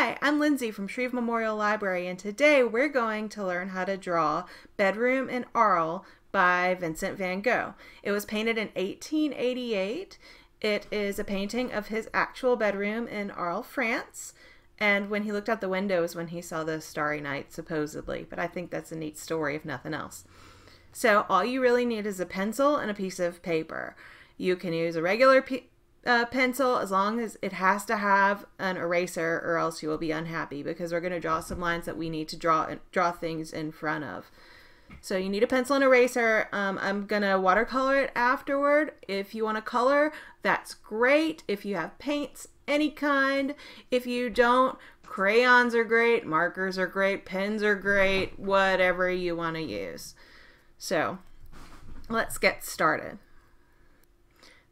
Hi, I'm Lindsay from Shreve Memorial Library, and today we're going to learn how to draw Bedroom in Arles by Vincent van Gogh. It was painted in 1888. It is a painting of his actual bedroom in Arles, France, and when he looked out the window is when he saw the starry night, supposedly, but I think that's a neat story if nothing else. So all you really need is a pencil and a piece of paper. You can use a regular pencil as long as it has to have an eraser, or else you will be unhappy, because we're going to draw some lines that we need to draw things in front of. So you need a pencil and eraser. I'm going to watercolor it afterward. If you want to color, that's great. If you have paints, any kind. If you don't, crayons are great, markers are great, pens are great, whatever you want to use. So let's get started.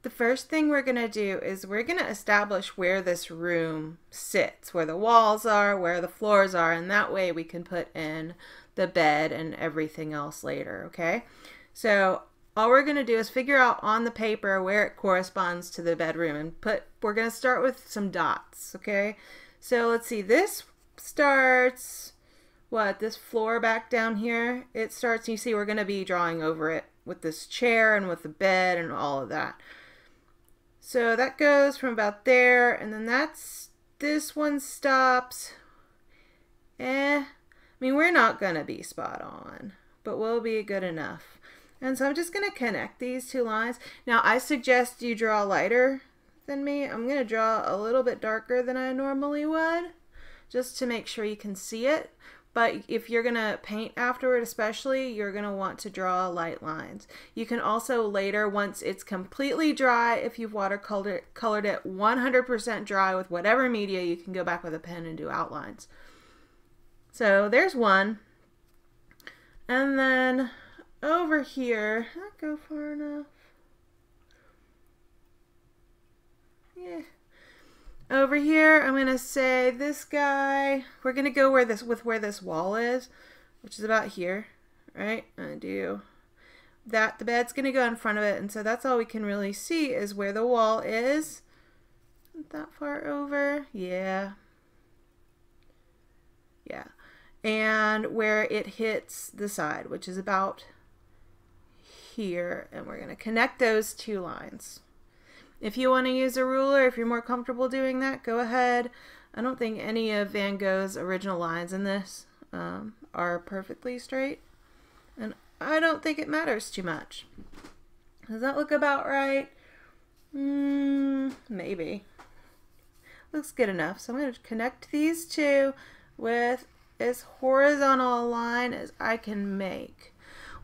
The first thing we're going to do is we're going to establish where this room sits, where the walls are, where the floors are, and that way we can put in the bed and everything else later, okay? So all we're going to do is figure out on the paper where it corresponds to the bedroom, and we're going to start with some dots, okay? So let's see, this starts, this floor back down here, it starts, you see we're going to be drawing over it with this chair and with the bed and all of that. So that goes from about there, and then this one stops. I mean, we're not gonna be spot on, but we'll be good enough. And so I'm just gonna connect these two lines. Now I suggest you draw lighter than me. I'm gonna draw a little bit darker than I normally would, just to make sure you can see it. But if you're gonna paint afterward especially, you're gonna want to draw light lines. You can also later, once it's completely dry, if you've watercolored it 100% dry with whatever media, you can go back with a pen and do outlines. So there's one. And then over here, did that go far enough? Yeah. Over here, I'm going to say this guy, we're going to go where this wall is, which is about here, right? I do that. The bed's going to go in front of it, and so that's all we can really see is where the wall is. Not that far over. Yeah. Yeah. And where it hits the side, which is about here, and we're going to connect those two lines. If you want to use a ruler, if you're more comfortable doing that, go ahead. I don't think any of Van Gogh's original lines in this are perfectly straight, and I don't think it matters too much. Does that look about right? Maybe. Looks good enough. So I'm going to connect these two with as horizontal a line as I can make.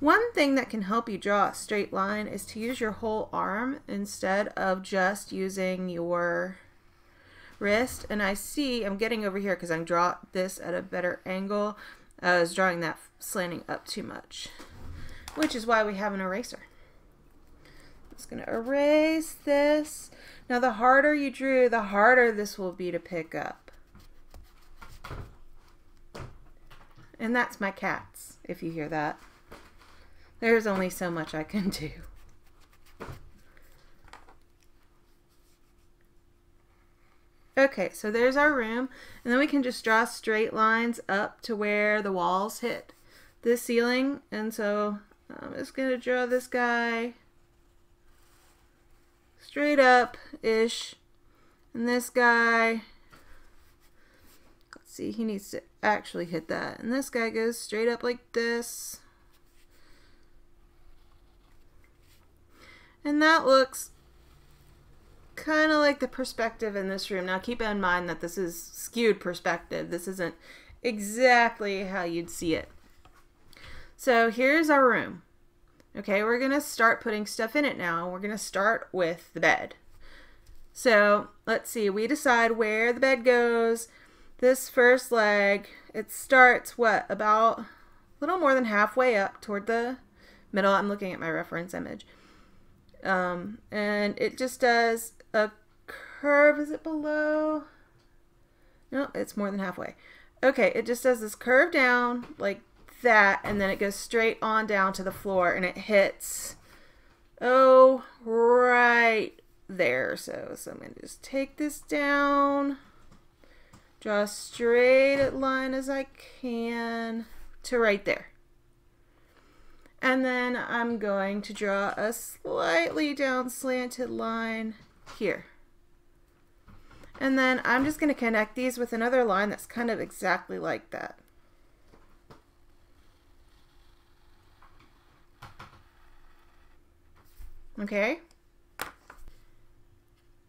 One thing that can help you draw a straight line is to use your whole arm instead of just using your wrist. And I see I'm getting over here because I'm drawing this at a better angle. I was drawing that slanting up too much, which is why we have an eraser. I'm just going to erase this. Now the harder you drew, the harder this will be to pick up. And that's my cats, if you hear that. There's only so much I can do. Okay, so there's our room, and then we can just draw straight lines up to where the walls hit the ceiling. And so I'm just going to draw this guy straight up-ish, and this guy, let's see, he needs to actually hit that, and this guy goes straight up like this. And that looks kind of like the perspective in this room. Now keep in mind that this is skewed perspective. This isn't exactly how you'd see it. So here's our room. Okay, we're going to start putting stuff in it now. We're going to start with the bed. So let's see, we decide where the bed goes. This first leg, it starts about a little more than halfway up toward the middle. I'm looking at my reference image. And it just does a curve. Is it below? No, it's more than halfway. Okay, it just does this curve down like that, and then it goes straight on down to the floor, and it hits, right there. So I'm going to just take this down Draw a straight line as I can to right there. And then I'm going to draw a slightly down slanted line here. And then I'm just going to connect these with another line that's kind of exactly like that. Okay.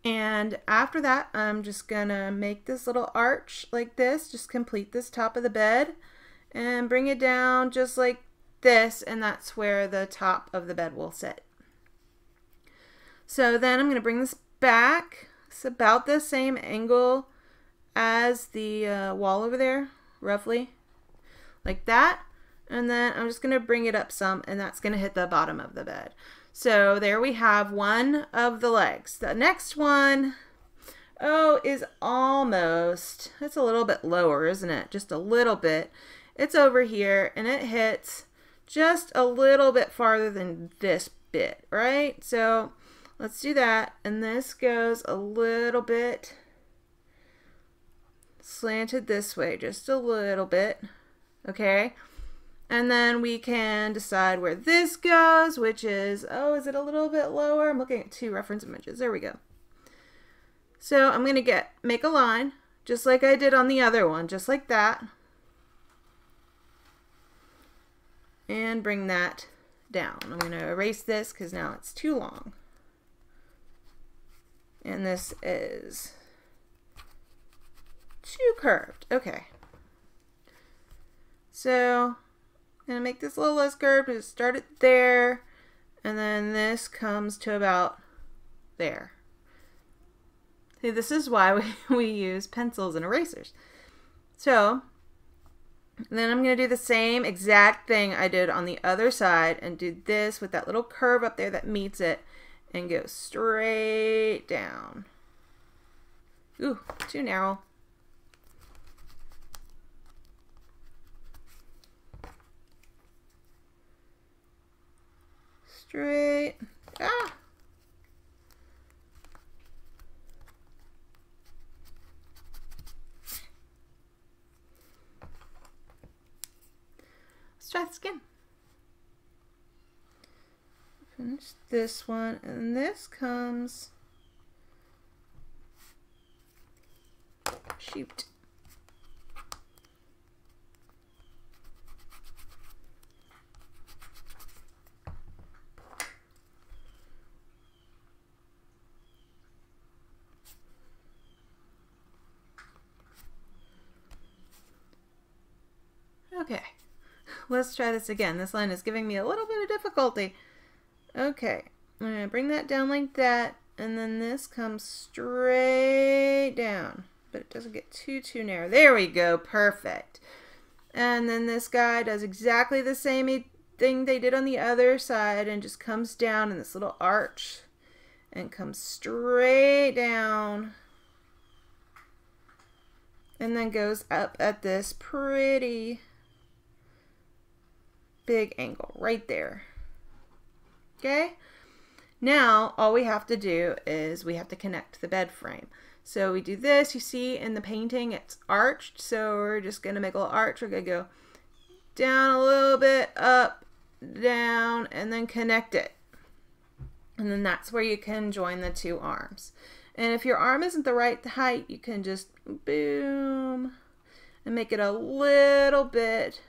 And after that, I'm just gonna make this little arch like this, just complete this top of the bed and bring it down just like this, and that's where the top of the bed will sit. So then I'm gonna bring this back. It's about the same angle as the wall over there, roughly, like that. And then I'm just gonna bring it up some, and that's gonna hit the bottom of the bed. So there we have one of the legs. The next one, oh, is almost, it's a little bit lower, isn't it? Just a little bit. It's over here, and it hits just a little bit farther than this bit, right? So let's do that. And this goes a little bit slanted this way, just a little bit, okay? And then we can decide where this goes, which is, oh, is it a little bit lower? I'm looking at two reference images. There we go. So I'm going to make a line, just like I did on the other one, just like that. And bring that down. I'm going to erase this because now it's too long. And this is too curved. Okay. So I'm going to make this a little less curved, just start it there, and then this comes to about there. See, this is why we use pencils and erasers. So then I'm going to do the same exact thing I did on the other side and do this with that little curve up there that meets it and go straight down. Ooh, too narrow. Straight. Ah! Let's try this again. Finish this one, and this comes. Shoot. Okay, let's try this again. This line is giving me a little bit of difficulty. Okay, I'm going to bring that down like that, and then this comes straight down, but it doesn't get too narrow. There we go, perfect. And then this guy does exactly the same thing they did on the other side and just comes down in this little arch and comes straight down. And then goes up at this pretty big angle right there. Okay, now all we have to do is we have to connect the bed frame. So we do this, you see in the painting it's arched, so we're just going to make a little arch. We're going to go down a little bit, up, down, and then connect it. And then that's where you can join the two arms. And if your arm isn't the right height, you can just boom and make it a little bit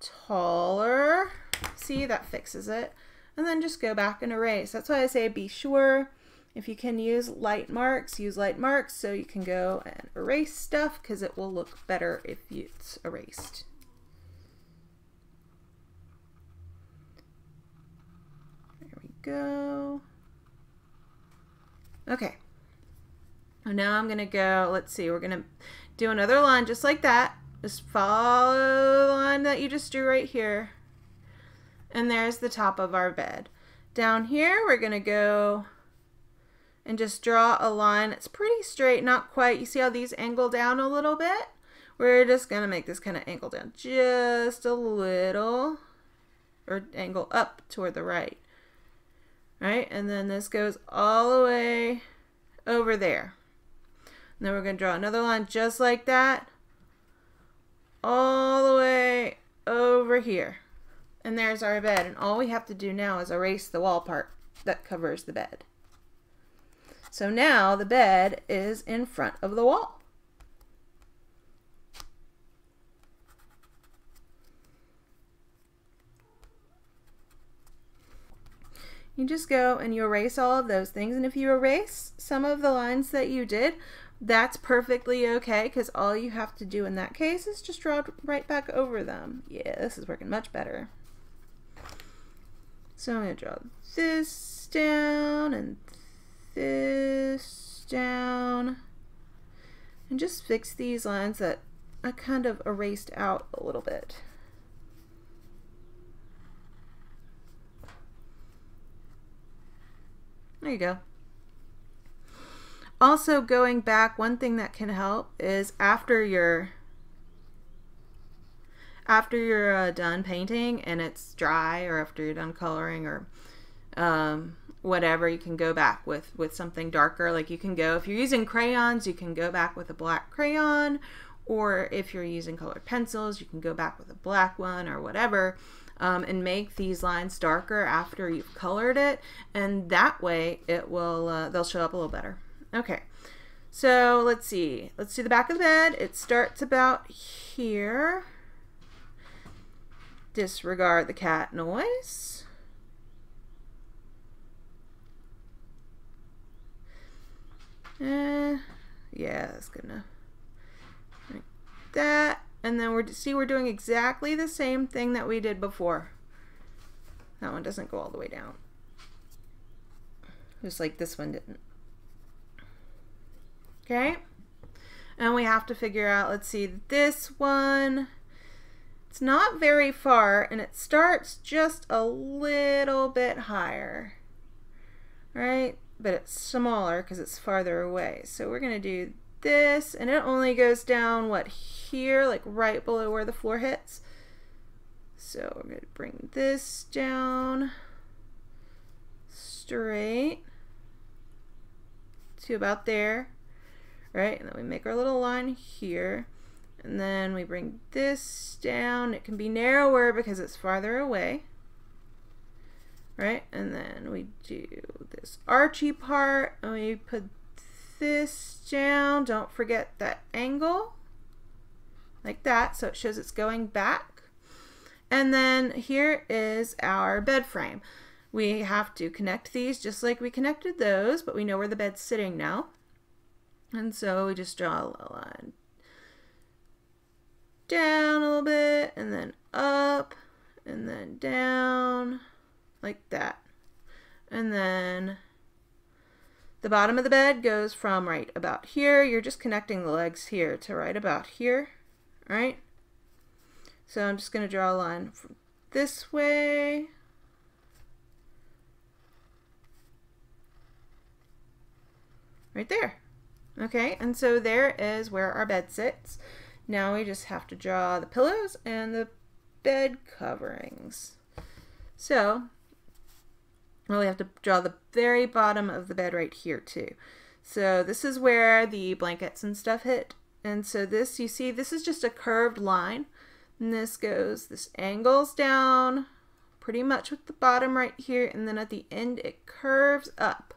taller. See, that fixes it. And then just go back and erase. That's why I say be sure. If you can use light marks, use light marks so you can go and erase stuff because it will look better if it's erased. There we go. Okay. And now I'm going to go, let's see, we're going to do another line just like that. Just follow the line that you just drew right here. And there's the top of our bed. Down here, we're going to go and just draw a line. It's pretty straight, not quite. You see how these angle down a little bit? We're just going to make this kind of angle down just a little, or angle up toward the right. Right? And then this goes all the way over there. And then we're going to draw another line just like that all the way over here. And there's our bed. And all we have to do now is erase the wall part that covers the bed. So now the bed is in front of the wall. You just go and you erase all of those things. And if you erase some of the lines that you did, that's perfectly okay, because all you have to do in that case is just draw right back over them. Yeah, this is working much better. So I'm going to draw this down and this down. And just fix these lines that I kind of erased out a little bit. There you go. Also, going back, one thing that can help is after you're done painting and it's dry, or after you're done coloring, or whatever, you can go back with something darker. Like you can go, if you're using crayons, you can go back with a black crayon, or if you're using colored pencils, you can go back with a black one or whatever. And make these lines darker after you've colored it, and that way it will they'll show up a little better. Okay, so let's see. Let's do the back of the bed. It starts about here. Disregard the cat noise. Yeah, that's good enough. Like that. And then we're doing exactly the same thing that we did before. That one doesn't go all the way down. Just like this one didn't. Okay? And we have to figure out, let's see, this one, it's not very far, and it starts just a little bit higher. Right? But it's smaller because it's farther away. So we're going to do this, and it only goes down, what, here, like right below where the floor hits. So we're going to bring this down straight to about there, right? And then we make our little line here, and then we bring this down. It can be narrower because it's farther away, right? And then we do this archy part, and we put this down. Don't forget that angle, like that, so it shows it's going back. And then here is our bed frame. We have to connect these just like we connected those, but we know where the bed's sitting now. And so we just draw a line down a little bit, and then up, and then down, like that. And then the bottom of the bed goes from right about here. You're just connecting the legs here to right about here, right? So I'm just going to draw a line from this way. Right there. Okay, and so there is where our bed sits. Now we just have to draw the pillows and the bed coverings. So well, we have to draw the very bottom of the bed right here too. So this is where the blankets and stuff hit. And so this, you see, this is just a curved line. And this angles down pretty much with the bottom right here. And then at the end, it curves up.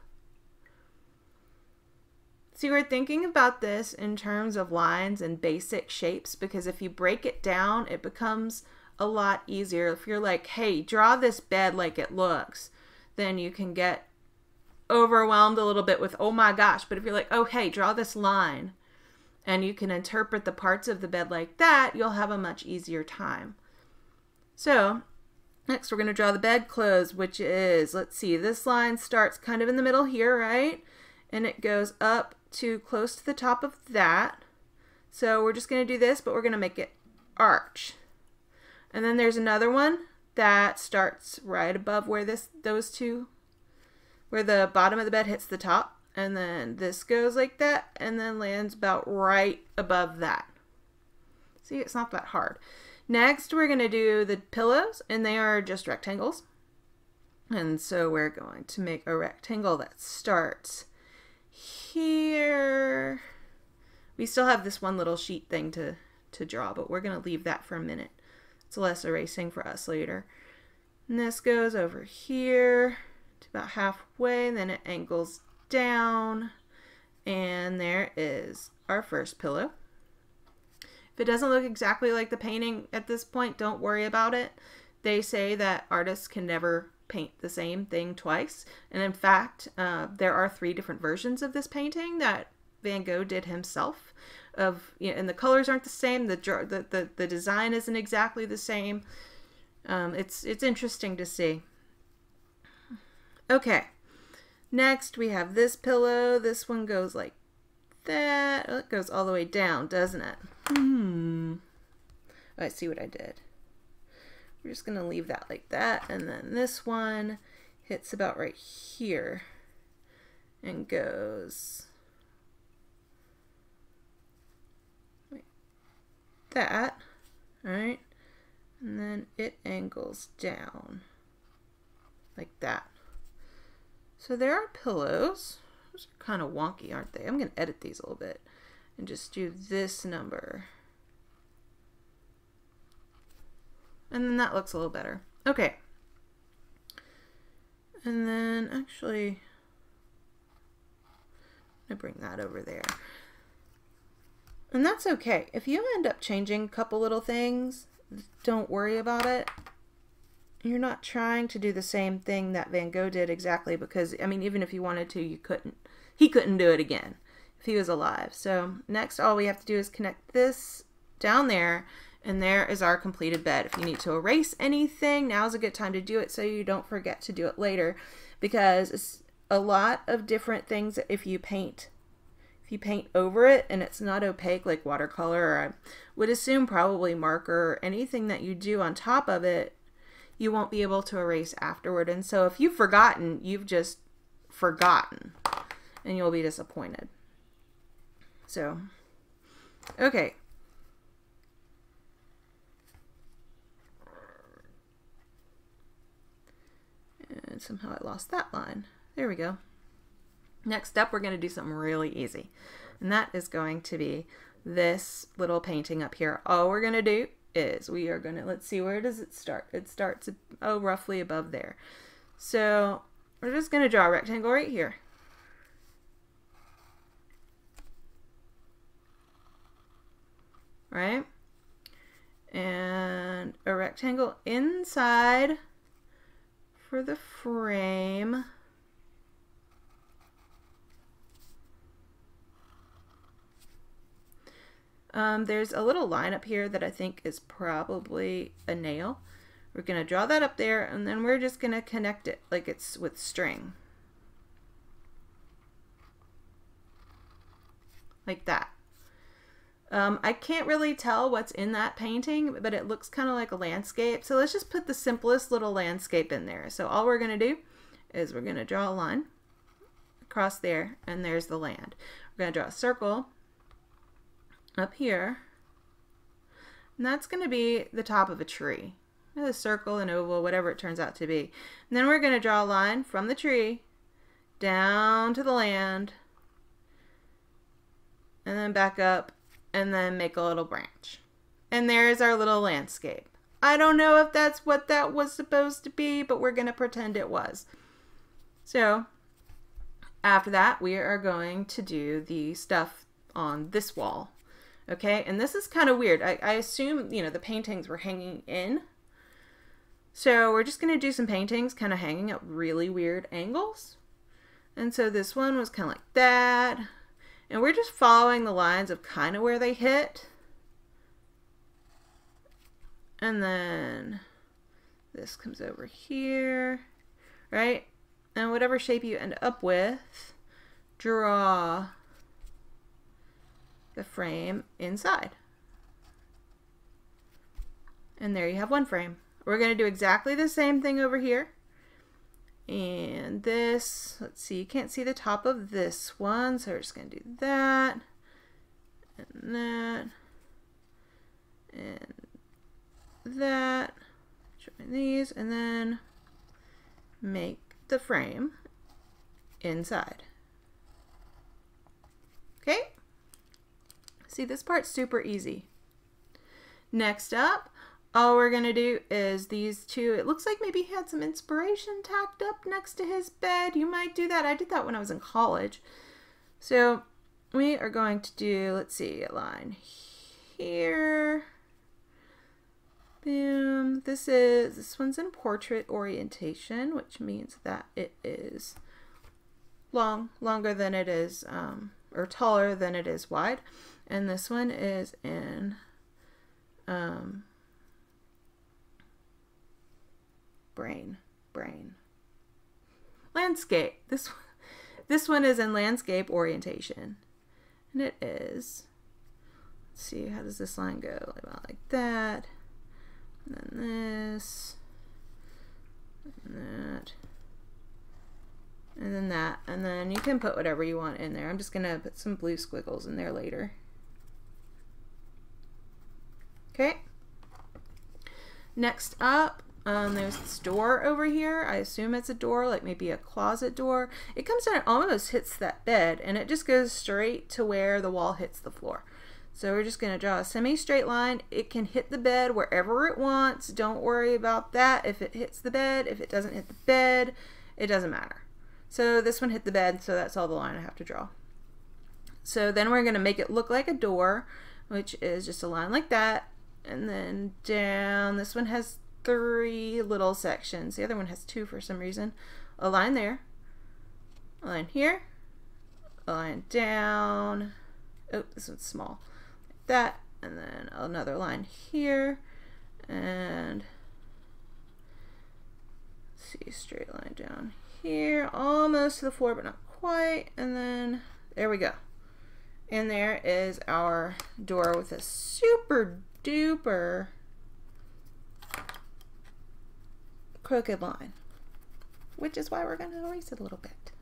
See, we're thinking about this in terms of lines and basic shapes, because if you break it down, it becomes a lot easier. If you're like, hey, draw this bed like it looks, then you can get overwhelmed a little bit with, oh my gosh. But if you're like, oh, hey, draw this line, and you can interpret the parts of the bed like that, you'll have a much easier time. So next we're going to draw the bedclothes, which is, let's see, this line starts kind of in the middle here, right? And it goes up to close to the top of that. So we're just going to do this, but we're going to make it arch. And then there's another one that starts right above where those two, where the bottom of the bed hits the top. And then this goes like that and then lands about right above that. See, it's not that hard. Next, we're going to do the pillows, and they are just rectangles. And so we're going to make a rectangle that starts here We still have this one little sheet thing to draw, but we're going to leave that for a minute. It's less erasing for us later. And this goes over here to about halfway, and then it angles down, and there is our first pillow. If it doesn't look exactly like the painting at this point, don't worry about it. They say that artists can never paint the same thing twice, and in fact there are 3 different versions of this painting that Van Gogh did himself. And the colors aren't the same. The design isn't exactly the same. It's interesting to see. Okay, next we have this pillow. This one goes like that. Oh, it goes all the way down, doesn't it? Oh, I see what I did. We're just gonna leave that like that, and then this one hits about right here and goes that, right? And then it angles down like that. So there are pillows. Those are kind of wonky, aren't they? I'm going to edit these a little bit and just do this number. And then that looks a little better. Okay. And then actually, I'm going to bring that over there. And that's okay. If you end up changing a couple little things, don't worry about it. You're not trying to do the same thing that Van Gogh did exactly, because, I mean, even if you wanted to, you couldn't. He couldn't do it again if he was alive. So next, all we have to do is connect this down there, and there is our completed bed. If you need to erase anything, now's a good time to do it so you don't forget to do it later, because it's a lot of different things if you paint. If you paint over it and it's not opaque like watercolor, or I would assume probably marker, or anything that you do on top of it, you won't be able to erase afterward. And so if you've forgotten, you've just forgotten, and you'll be disappointed. So, okay. And somehow I lost that line. There we go. Next up, we're going to do something really easy, and that is going to be this little painting up here. All we're going to do is we are going to, let's see, where does it start? It starts, oh, roughly above there. So we're just going to draw a rectangle right here. Right? And a rectangle inside for the frame. There's a little line up here that I think is probably a nail. We're going to draw that up there, and then we're just going to connect it like it's with string. Like that. I can't really tell what's in that painting, but it looks kind of like a landscape. So let's just put the simplest little landscape in there. So all we're going to do is we're going to draw a line across there, and there's the land. We're going to draw a circle up here, and that's going to be the top of a tree. A circle, an oval, whatever it turns out to be. And then we're going to draw a line from the tree down to the land, and then back up, and then make a little branch. And there's our little landscape. I don't know if that's what that was supposed to be, but we're going to pretend it was. So after that, we are going to do the stuff on this wall. Okay, and this is kind of weird. I assume, you know, the paintings were hanging in. So we're just going to do some paintings kind of hanging at really weird angles. And so this one was kind of like that. And we're just following the lines of kind of where they hit. And then this comes over here, right? And whatever shape you end up with, draw the frame inside. And there you have one frame. We're going to do exactly the same thing over here. And this, let's see, you can't see the top of this one, so we're just going to do that, and that, and that, join these, and then make the frame inside. Okay? See, this part's super easy. Next up, all we're going to do is these two. It looks like maybe he had some inspiration tacked up next to his bed. You might do that. I did that when I was in college. So we are going to do, let's see, a line here. Boom. This one's in portrait orientation, which means that it is longer than it is, or taller than it is wide. And this one is in brain. Landscape. This one is in landscape orientation. And it is, let's see, how does this line go? About like that. And then this. And that. And then that. And then you can put whatever you want in there. I'm just going to put some blue squiggles in there later. Okay. Next up, there's this door over here. I assume it's a door, like maybe a closet door. It comes down and almost hits that bed, and it just goes straight to where the wall hits the floor. So we're just going to draw a semi-straight line. It can hit the bed wherever it wants. Don't worry about that. If it hits the bed, if it doesn't hit the bed, it doesn't matter. So this one hit the bed, so that's all the line I have to draw. So then we're going to make it look like a door, which is just a line like that. And then down, this one has 3 little sections. The other one has 2 for some reason. A line there, a line here, a line down. Oh, this one's small. Like that, and then another line here, and let's see, straight line down here, almost to the floor, but not quite. And then there we go. And there is our door with a super duper crooked line, which is why we're going to erase it a little bit.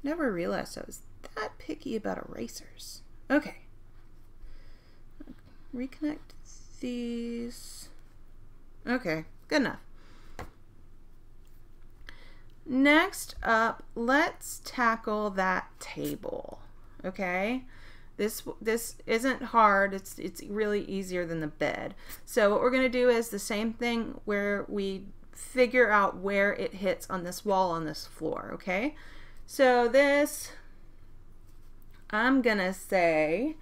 Never realized I was that picky about erasers. Okay. Reconnect these. Okay, good enough. Next up, let's tackle that table. Okay? This isn't hard. It's really easier than the bed. So what we're going to do is the same thing where we figure out where it hits on this wall, on this floor, okay? So this, I'm going to say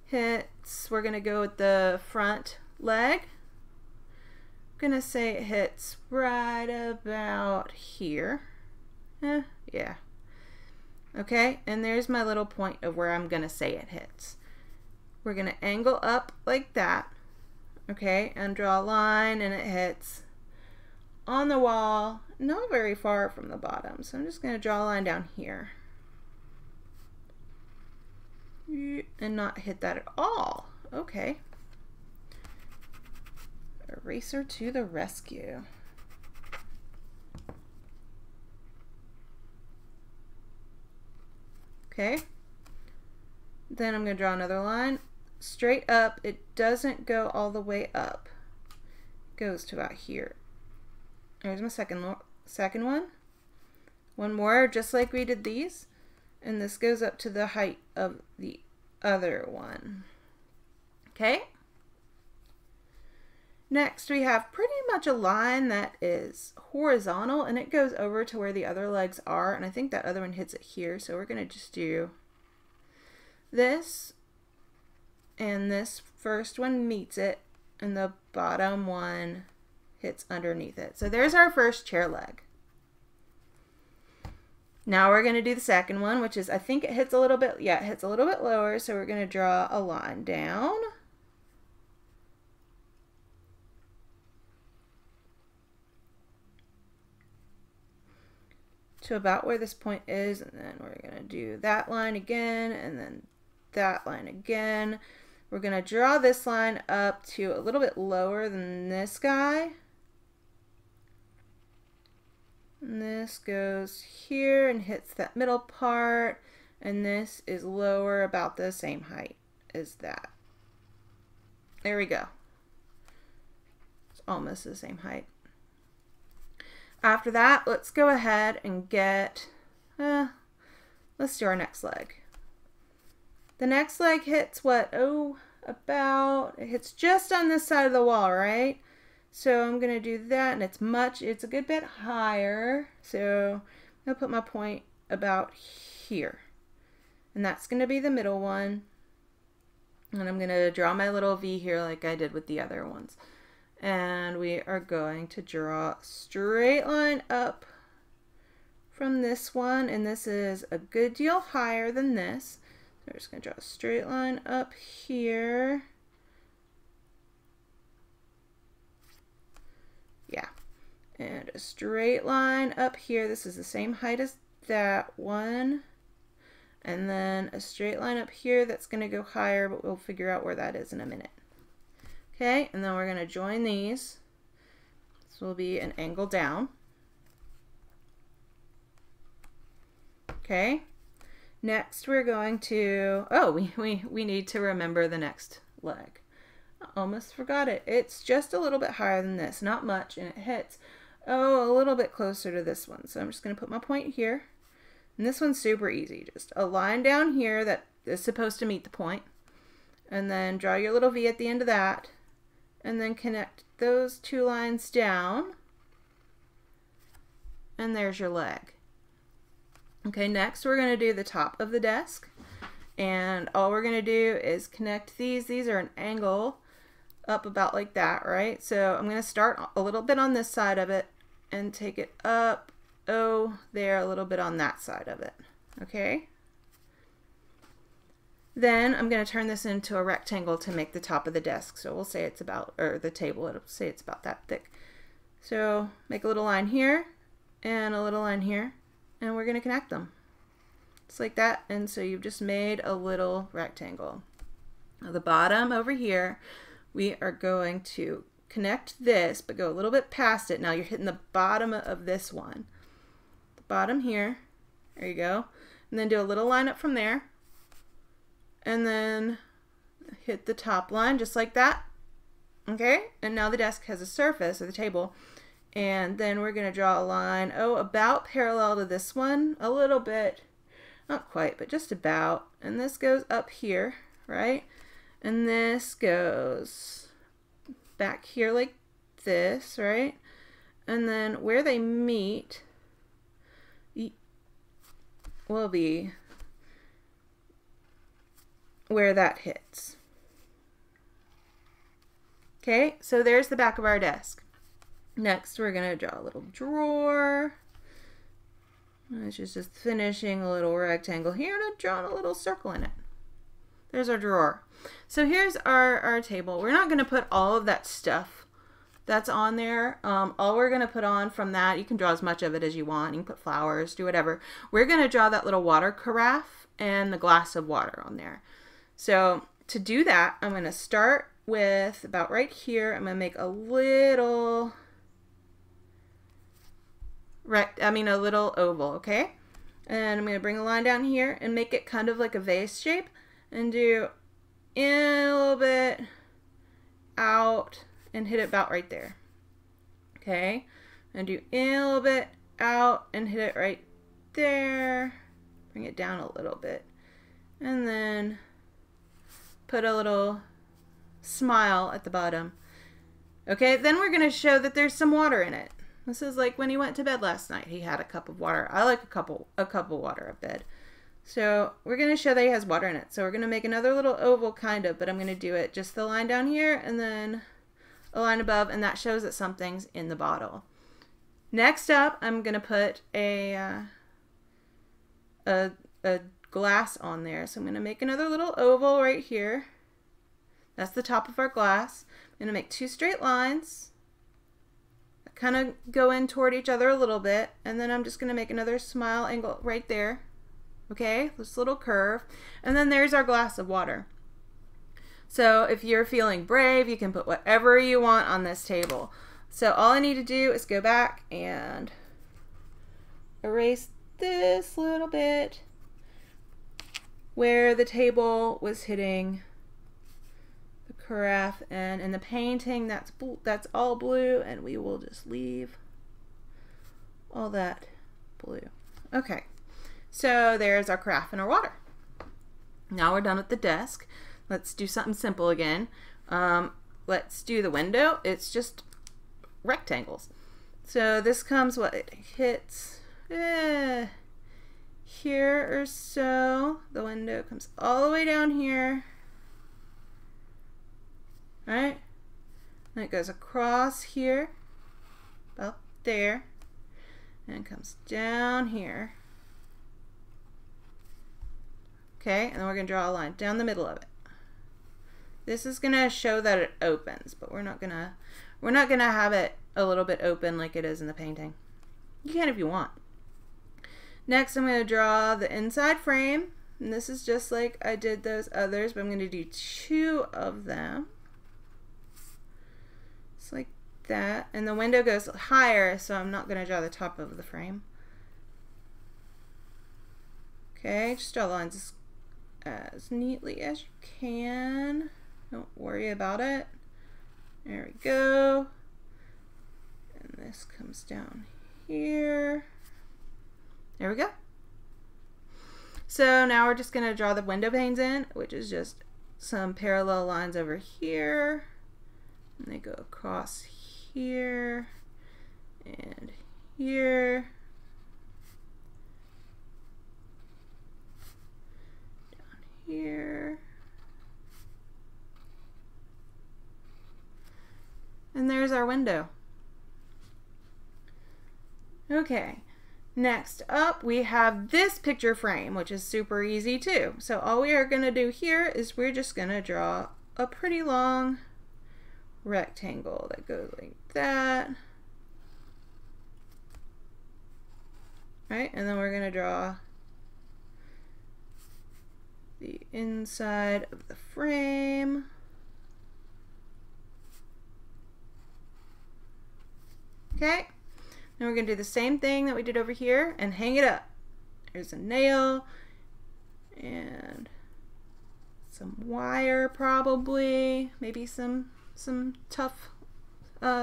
hits, we're going to go with the front leg. I'm going to say it hits right about here. Yeah. Okay, and there's my little point of where I'm going to say it hits. We're going to angle up like that, okay, and draw a line, and it hits on the wall, not very far from the bottom. So I'm just going to draw a line down here and not hit that at all. Okay. Eraser to the rescue. Okay. Then I'm going to draw another line straight up. It doesn't go all the way up. It goes to about here. There's my second one. One more, just like we did these. And this goes up to the height of the other one. Okay? Next, we have pretty much a line that is horizontal, and it goes over to where the other legs are, and I think that other one hits it here, so we're going to just do this, and this first one meets it, and the bottom one hits underneath it. So there's our first chair leg. Now we're going to do the second one, which is, I think it hits a little bit, yeah, it hits a little bit lower, so we're going to draw a line down. To about where this point is, and then we're going to do that line again, and then that line again. We're going to draw this line up to a little bit lower than this guy. And this goes here and hits that middle part, and this is lower, about the same height as that. There we go. It's almost the same height. After that, let's go ahead and get, let's do our next leg. The next leg hits what? Oh, it hits just on this side of the wall, right? So I'm going to do that, and it's a good bit higher. So I'm going to put my point about here. And that's going to be the middle one. And I'm going to draw my little V here like I did with the other ones. And we are going to draw a straight line up from this one. And this is a good deal higher than this. So we're just going to draw a straight line up here. Yeah. And a straight line up here. This is the same height as that one. And then a straight line up here that's going to go higher, but we'll figure out where that is in a minute. Okay, and then we're going to join these. This will be an angle down. Okay, next we're going to, we need to remember the next leg. I almost forgot it. It's just a little bit higher than this, not much, and it hits, a little bit closer to this one. So I'm just going to put my point here. And this one's super easy. Just a line down here that is supposed to meet the point. And then draw your little V at the end of that. And then connect those two lines down. And there's your leg. Okay, next we're going to do the top of the desk. And all we're going to do is connect these. These are an angle up about like that, right? So I'm going to start a little bit on this side of it and take it up. There, a little bit on that side of it. Okay. Then I'm going to turn this into a rectangle to make the top of the desk. So we'll say it's about, or the table, it'll say it's about that thick. So make a little line here and a little line here, and we're going to connect them. Just like that. And so you've just made a little rectangle. Now the bottom over here, we are going to connect this, but go a little bit past it. Now you're hitting the bottom of this one. Bottom here, there you go, and then do a little line up from there, and then hit the top line just like that. Okay, and now the desk has a surface, or the table, and then we're going to draw a line about parallel to this one, a little bit, not quite, but just about, and this goes up here, right, and this goes back here like this, right, and then where they meet will be where that hits. Okay, so there's the back of our desk. Next, we're going to draw a little drawer, which is just finishing a little rectangle here and drawing a little circle in it. There's our drawer. So here's our table. We're not going to put all of that stuff that's on there. All we're going to put on from that, you can draw as much of it as you want. You can put flowers, do whatever. We're going to draw that little water carafe and the glass of water on there. So to do that, I'm going to start with about right here. I'm going to make a little, a little oval, okay? And I'm going to bring a line down here and make it kind of like a vase shape and do in a little bit, out, and hit it about right there. Okay, and do in a little bit, out, and hit it right there. Bring it down a little bit. And then put a little smile at the bottom. Okay, then we're going to show that there's some water in it. This is like when he went to bed last night. He had a cup of water. I like a cup of water at bed. So we're going to show that he has water in it. So we're going to make another little oval kind of, but I'm going to do it just the line down here and then a line above, and that shows that something's in the bottle. Next up, I'm going to put a glass on there. So I'm going to make another little oval right here. That's the top of our glass. I'm going to make two straight lines that kind of go in toward each other a little bit, and then I'm just going to make another smile angle right there. Okay, this little curve, and then there's our glass of water. So if you're feeling brave, you can put whatever you want on this table. So all I need to do is go back and erase this little bit where the table was hitting the carafe, and in the painting that's all blue, and we will just leave all that blue. Okay, so there's our craft and our water. Now we're done with the desk. Let's do something simple again. Let's do the window. It's just rectangles. So this comes, what, it hits here or so. The window comes all the way down here. All right? And it goes across here, about there, and comes down here. Okay, and then we're going to draw a line down the middle of it. This is going to show that it opens, but we're not going to have it a little bit open like it is in the painting. You can if you want. Next, I'm going to draw the inside frame, and this is just like I did those others, but I'm going to do 2 of them. Just like that, and the window goes higher, so I'm not going to draw the top of the frame. Okay, just draw the lines as neatly as you can. Don't worry about it. There we go. And this comes down here. There we go. So now we're just going to draw the window panes in, which is just some parallel lines over here. And they go across here and here. Down here. And there's our window. Okay, next up we have this picture frame, which is super easy too. So all we are going to do here is we're just going to draw a pretty long rectangle that goes like that. Right, and then we're going to draw the inside of the frame. Okay, then we're going to do the same thing that we did over here and hang it up. There's a nail and some wire probably, maybe some tough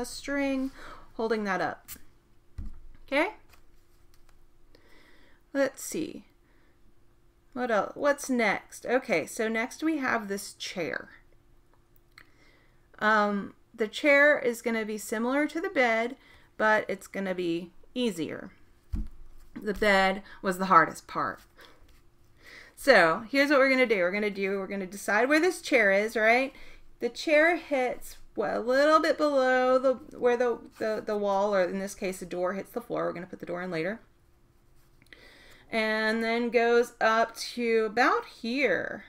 string holding that up. Okay, let's see. What else? What's next? Okay, so next we have this chair. The chair is going to be similar to the bed, but it's going to be easier. The bed was the hardest part. So here's what we're going to do. We're going to decide where this chair is, right? The chair hits a little bit below where the wall, or in this case the door, hits the floor. We're going to put the door in later. And then goes up to about here.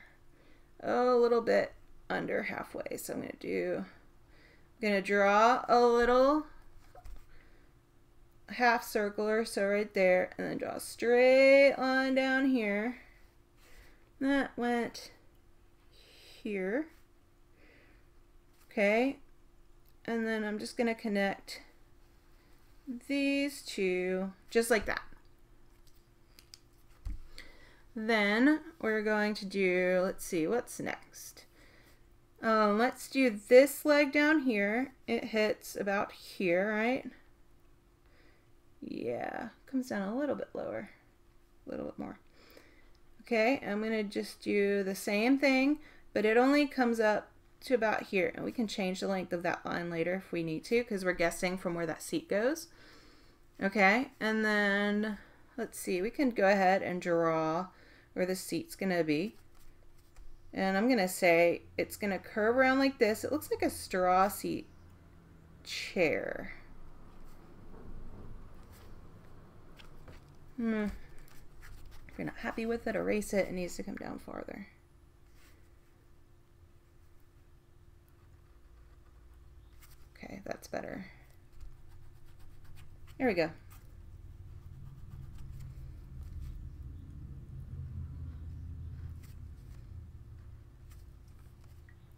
Oh, a little bit under halfway. So I'm going to draw a little half circle or so right there, and then draw a straight line down here. That went here. Okay, and then I'm just going to connect these two just like that. Then we're going to do, let's see, what's next? Let's do this leg down here. It hits about here, right? Yeah, comes down a little bit lower, a little bit more. Okay, I'm going to just do the same thing, but it only comes up to about here, and we can change the length of that line later if we need to, because we're guessing from where that seat goes. Okay, and then let's see, we can go ahead and draw where the seat's going to be. And I'm going to say it's going to curve around like this. It looks like a straw seat chair. If you're not happy with it, erase it. It needs to come down farther. Okay, that's better. There we go.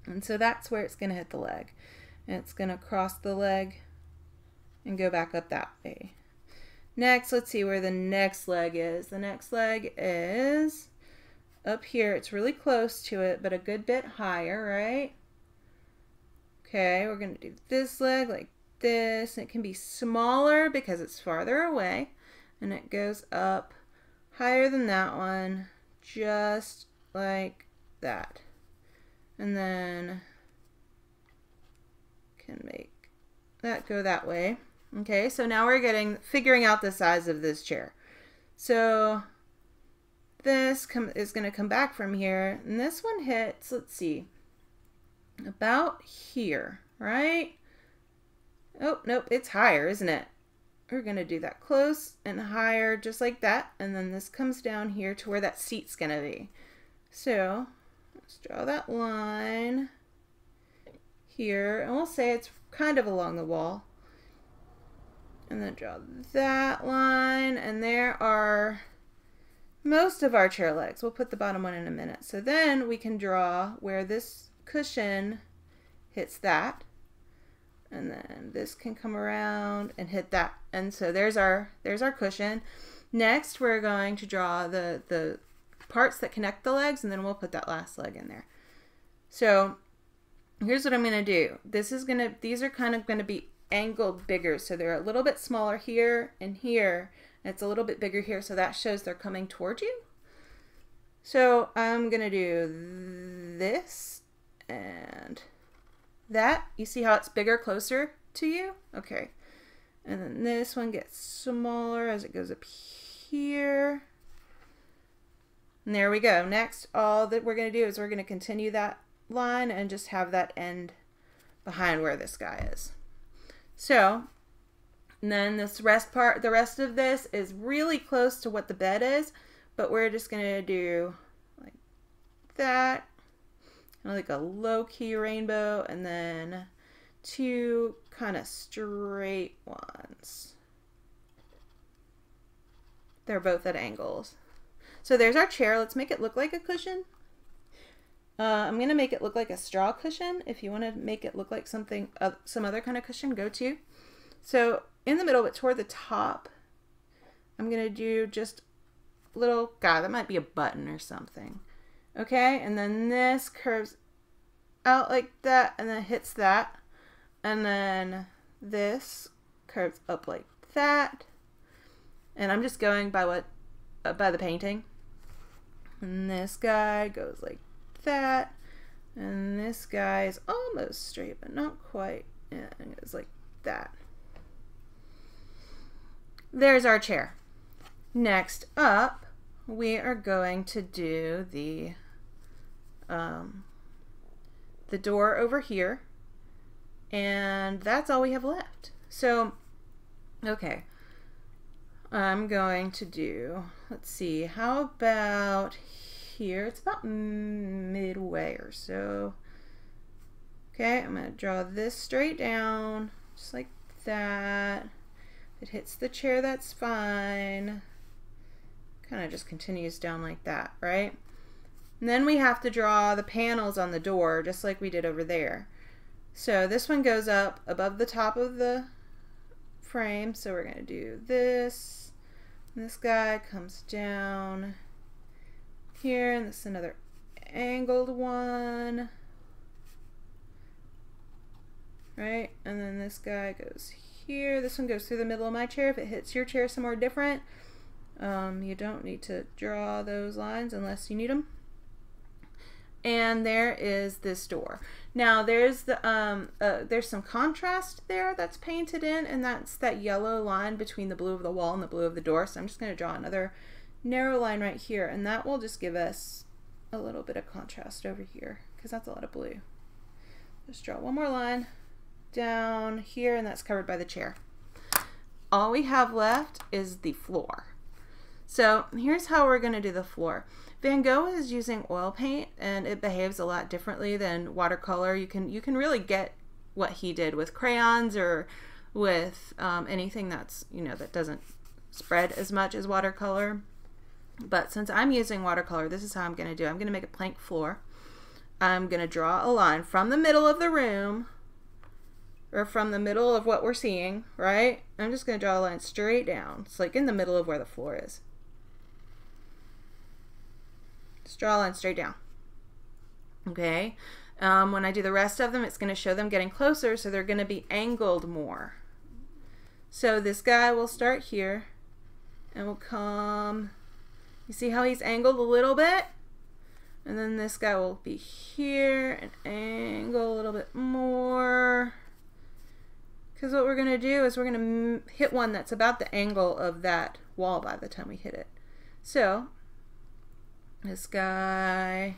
And so that's where it's going to hit the leg. And it's going to cross the leg and go back up that way. Next, let's see where the next leg is. The next leg is up here. It's really close to it, but a good bit higher, right? Okay, we're going to do this leg like this, and it can be smaller because it's farther away, and it goes up higher than that one, just like that. And then can make that go that way. Okay, so now we're figuring out the size of this chair. So this is going to come back from here, and this one hits, let's see, about here, right? Oh, nope, it's higher, isn't it? We're going to do that close and higher, just like that, and then this comes down here to where that seat's going to be. So let's draw that line here, and we'll say it's kind of along the wall. And then draw that line, and there are most of our chair legs. We'll put the bottom one in a minute. So then we can draw where this cushion hits that, and then this can come around and hit that. And so there's our cushion. Next, we're going to draw the parts that connect the legs, and then we'll put that last leg in there. So here's what I'm going to do. These are kind of going to be angled bigger, so they're a little bit smaller here and here, and it's a little bit bigger here, so that shows they're coming towards you. So I'm gonna do this and that. You see how it's bigger closer to you? Okay, and then this one gets smaller as it goes up here, and there we go. Next, all that we're gonna do is we're gonna continue that line and just have that end behind where this guy is. So, and then the rest of this is really close to what the bed is, but we're just going to do like that, like a low-key rainbow, and then two kind of straight ones. They're both at angles. So there's our chair. Let's make it look like a cushion. I'm going to make it look like a straw cushion. If you want to make it look like something, some other kind of cushion, go to. So in the middle, but toward the top, I'm going to do just a little, God, that might be a button or something. Okay, and then this curves out like that, and then hits that. And then this curves up like that. And I'm just going by by the painting. And this guy goes like that, and this guy is almost straight but not quite, and it goes like that. There's our chair. Next up, we are going to do the door over here, and that's all we have left. So okay, I'm going to do, let's see, how about here? It's about midway or so. Okay, I'm going to draw this straight down, just like that. If it hits the chair, that's fine. Kind of just continues down like that, right? And then we have to draw the panels on the door, just like we did over there. So this one goes up above the top of the frame, so we're going to do this. And this guy comes down here, and this is another angled one, right? And then this guy goes here. This one goes through the middle of my chair. If it hits your chair somewhere different, you don't need to draw those lines unless you need them. And there is this door. Now there's there's some contrast there that's painted in, and that's that yellow line between the blue of the wall and the blue of the door. So I'm just going to draw another narrow line right here, and that will just give us a little bit of contrast over here, because that's a lot of blue. Just draw one more line down here, and that's covered by the chair. All we have left is the floor. So here's how we're going to do the floor. Van Gogh is using oil paint, and it behaves a lot differently than watercolor. You can really get what he did with crayons or with anything that's, that doesn't spread as much as watercolor. But since I'm using watercolor, this is how I'm going to do it. I'm going to make a plank floor. I'm going to draw a line from the middle of the room, or from the middle of what we're seeing, right? I'm just going to draw a line straight down. It's like in the middle of where the floor is. Just draw a line straight down. Okay, When I do the rest of them, it's going to show them getting closer, so they're going to be angled more. So this guy will start here and will come, you see how he's angled a little bit? And then this guy will be here and angle a little bit more. Because what we're going to do is we're going to hit one that's about the angle of that wall by the time we hit it. So this guy,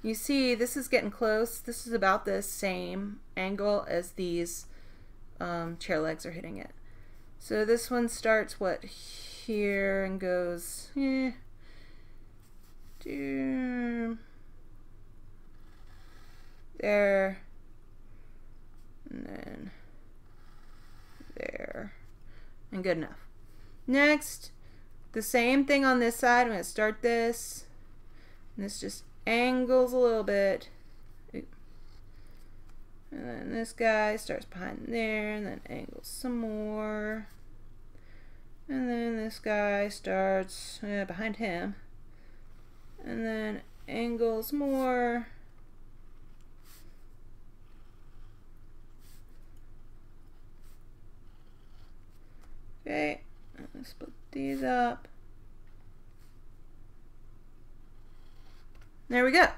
you see this is getting close. This is about the same angle as these chair legs are hitting it. So this one starts here and goes there, and then there, and good enough. Next, the same thing on this side. I'm going to start this, and this just angles a little bit. And then this guy starts behind there, and then angles some more. And then this guy starts behind him, and then angles more. Okay, let's split these up. There we go.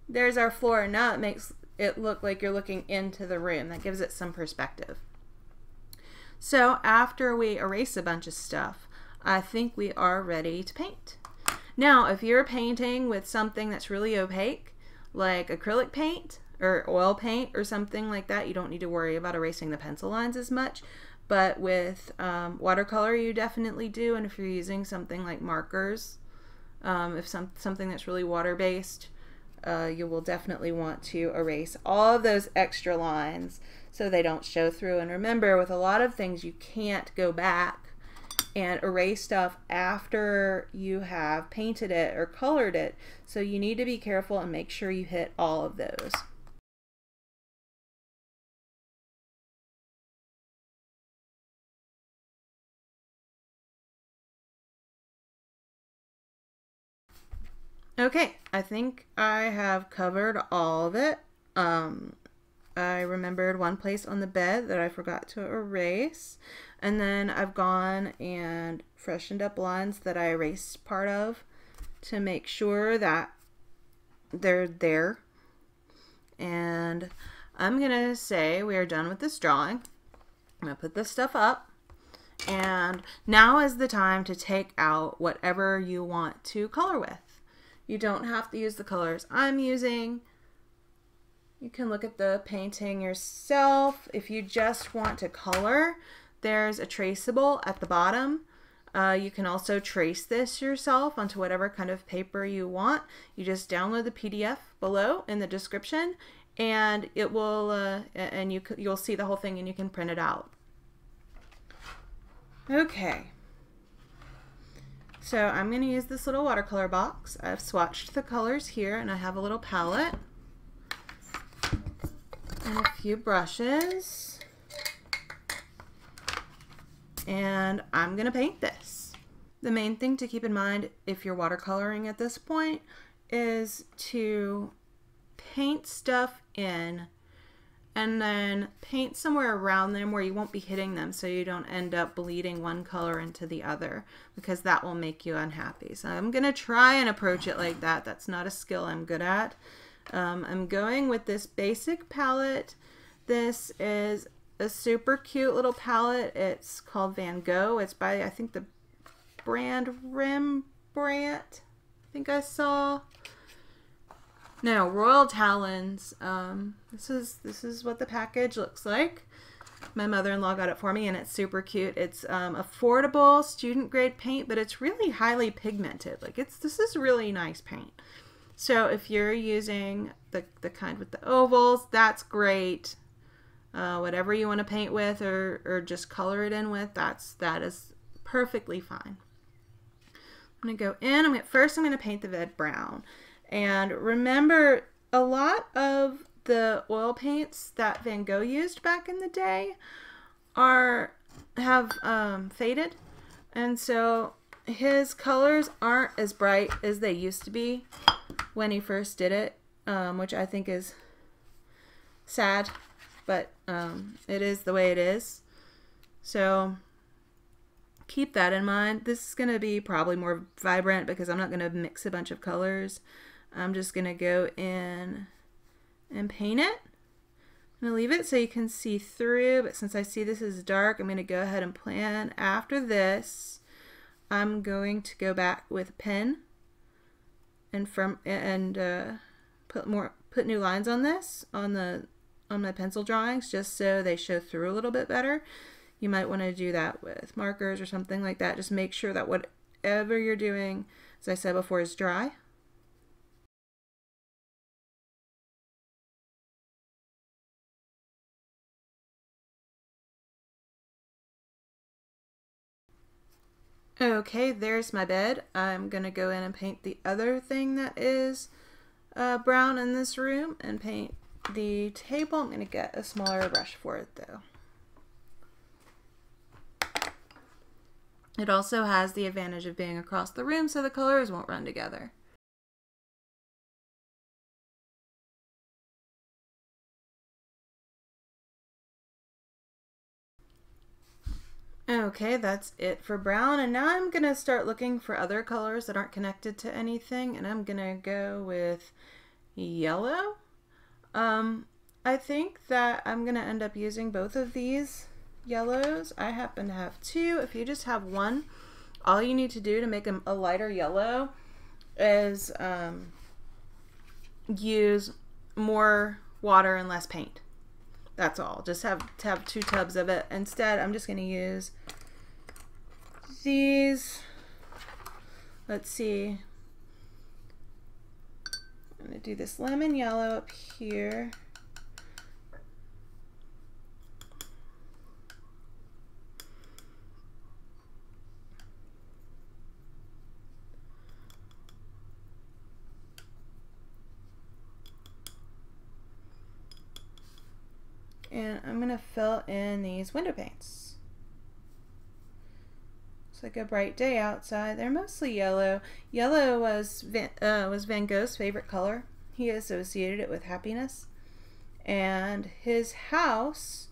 There's our floor. Now it makes it look like you're looking into the room. That gives it some perspective. So after we erase a bunch of stuff, I think we are ready to paint. Now, if you're painting with something that's really opaque, like acrylic paint or oil paint or something like that, you don't need to worry about erasing the pencil lines as much. But with watercolor, you definitely do. And if you're using something like markers, if something that's really water-based, you will definitely want to erase all of those extra lines so they don't show through. And remember, with a lot of things, you can't go back and erase stuff after you have painted it or colored it. So you need to be careful and make sure you hit all of those. Okay, I think I have covered all of it. I remembered one place on the bed that I forgot to erase, and then I've gone and freshened up lines that I erased part of to make sure that they're there. And I'm gonna say we are done with this drawing. I'm gonna put this stuff up, and now is the time to take out whatever you want to color with. You don't have to use the colors I'm using. You can look at the painting yourself. If you just want to color, there's a traceable at the bottom. You can also trace this yourself onto whatever kind of paper you want. You just download the PDF below in the description, and it will, you'll see the whole thing, and you can print it out. Okay. So I'm going to use this little watercolor box. I've swatched the colors here, and I have a little palette and a few brushes, and I'm going to paint this. The main thing to keep in mind if you're watercoloring at this point is to paint stuff in and then paint somewhere around them where you won't be hitting them, so you don't end up bleeding one color into the other, because that will make you unhappy. So I'm going to try and approach it like that. That's not a skill I'm good at. I'm going with this basic palette. This is a super cute little palette. It's called Van Gogh. It's by, I think, the brand Rembrandt, I think I saw. No, Royal Talons. This is what the package looks like. My mother-in-law got it for me, and it's super cute. It's affordable student grade paint, but it's really highly pigmented. Like this is really nice paint. So if you're using the kind with the ovals, that's great. Whatever you want to paint with or just color it in with, that is perfectly fine. I'm gonna go in. First I'm gonna paint the red brown. And remember, a lot of the oil paints that Van Gogh used back in the day have faded, and so his colors aren't as bright as they used to be when he first did it. which I think is sad, but it is the way it is. So keep that in mind. This is going to be probably more vibrant because I'm not going to mix a bunch of colors. I'm just going to go in and paint it. I'm going to leave it so you can see through, but since I see this is dark, I'm going to go ahead and plan. After this, I'm going to go back with a pen and put new lines on this on my pencil drawings, just so they show through a little bit better. You might want to do that with markers or something like that. Just make sure that whatever you're doing, as I said before, is dry. Okay, there's my bed. I'm gonna go in and paint the other thing that is brown in this room and paint the table. I'm gonna get a smaller brush for it though. It also has the advantage of being across the room so the colors won't run together. Okay, that's it for brown, and now I'm gonna start looking for other colors that aren't connected to anything, and I'm gonna go with yellow. I think that I'm gonna end up using both of these yellows. I happen to have two. If you just have one, all you need to do to make a lighter yellow is use more water and less paint. That's all. Just have 2 tubs of it. Instead, I'm just going to use these. Let's see. I'm going to do this lemon yellow up here. And I'm going to fill in these window paints. It's like a bright day outside. They're mostly yellow. Yellow was Van Gogh's favorite color. He associated it with happiness. And his house,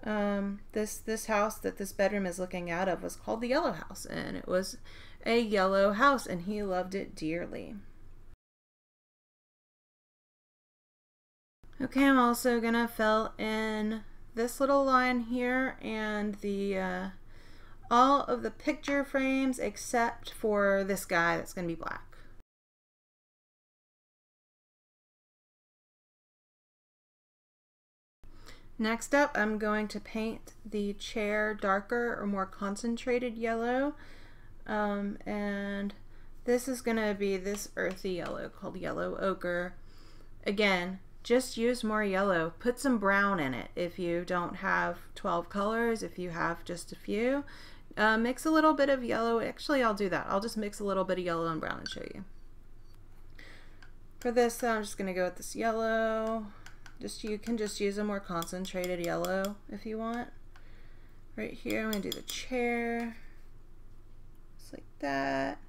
this house that this bedroom is looking out of, was called the Yellow House. And it was a yellow house, and he loved it dearly. Okay, I'm also gonna fill in this little line here and the all of the picture frames except for this guy that's gonna be black. Next up, I'm going to paint the chair darker or more concentrated yellow, and this is gonna be this earthy yellow called yellow ochre. Again, just use more yellow. Put some brown in it if you don't have 12 colors. If you have just a few, mix a little bit of yellow. Actually, I'll do that. I'll just mix a little bit of yellow and brown and show you. For this, I'm just going to go with this yellow. You can just use a more concentrated yellow if you want. Right here, I'm going to do the chair. Just like that.